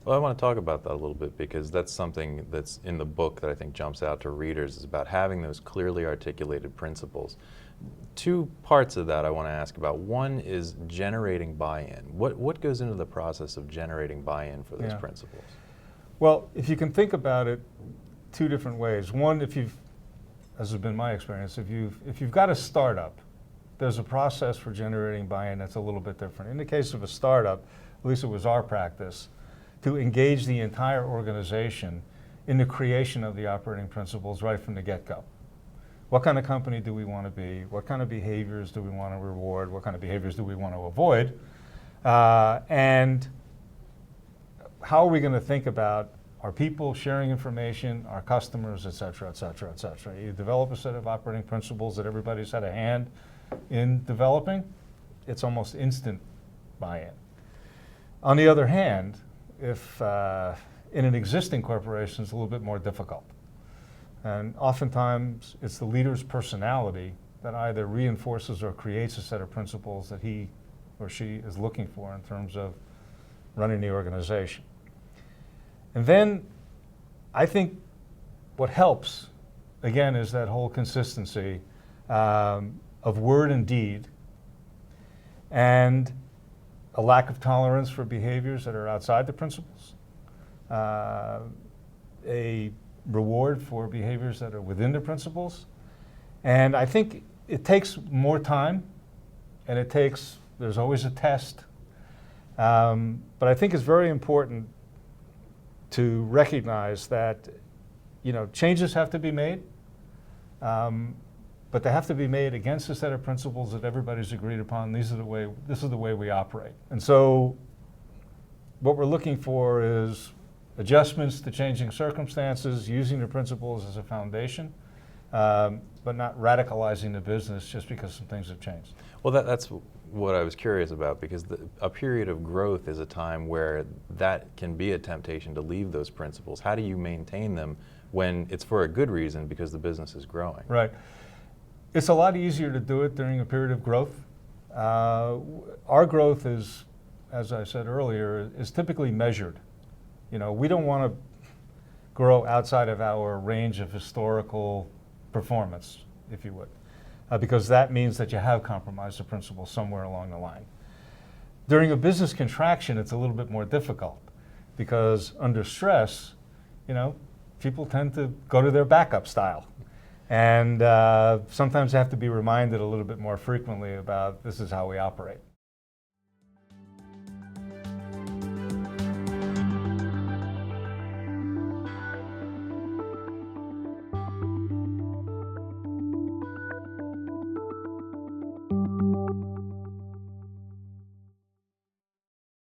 Well, I want to talk about that a little bit because that's something that's in the book that I think jumps out to readers is about having those clearly articulated principles. Two parts of that I want to ask about. One is generating buy-in. What goes into the process of generating buy-in for those principles? Well, if you can think about it two different ways. One, as has been my experience, if you've got a startup, there's a process for generating buy-in that's a little bit different. In the case of a startup, at least it was our practice, to engage the entire organization in the creation of the operating principles right from the get-go. What kind of company do we want to be? What kind of behaviors do we want to reward? What kind of behaviors do we want to avoid? And how are we going to think about our people sharing information, our customers, et cetera, et cetera, et cetera. You develop a set of operating principles that everybody's had a hand in developing, it's almost instant buy-in. On the other hand, if in an existing corporation, it's a little bit more difficult. And oftentimes, it's the leader's personality that either reinforces or creates a set of principles that he or she is looking for in terms of running the organization. And then, I think what helps, again, is that whole consistency of word and deed, and a lack of tolerance for behaviors that are outside the principles, a reward for behaviors that are within the principles. And I think it takes more time, and there's always a test. But I think it's very important to recognize that, changes have to be made, but they have to be made against a set of principles that everybody's agreed upon. This is the way we operate. And so what we're looking for is adjustments to changing circumstances, using the principles as a foundation, but not radicalizing the business just because some things have changed. Well, that's what I was curious about, because a period of growth is a time where that can be a temptation to leave those principles. How do you maintain them when it's for a good reason because the business is growing? Right. It's a lot easier to do it during a period of growth. Our growth is, as I said earlier, is typically measured. We don't want to grow outside of our range of historical performance, if you would, because that means that you have compromised the principle somewhere along the line. During a business contraction, it's a little bit more difficult because under stress, people tend to go to their backup style. And sometimes have to be reminded a little bit more frequently about this is how we operate.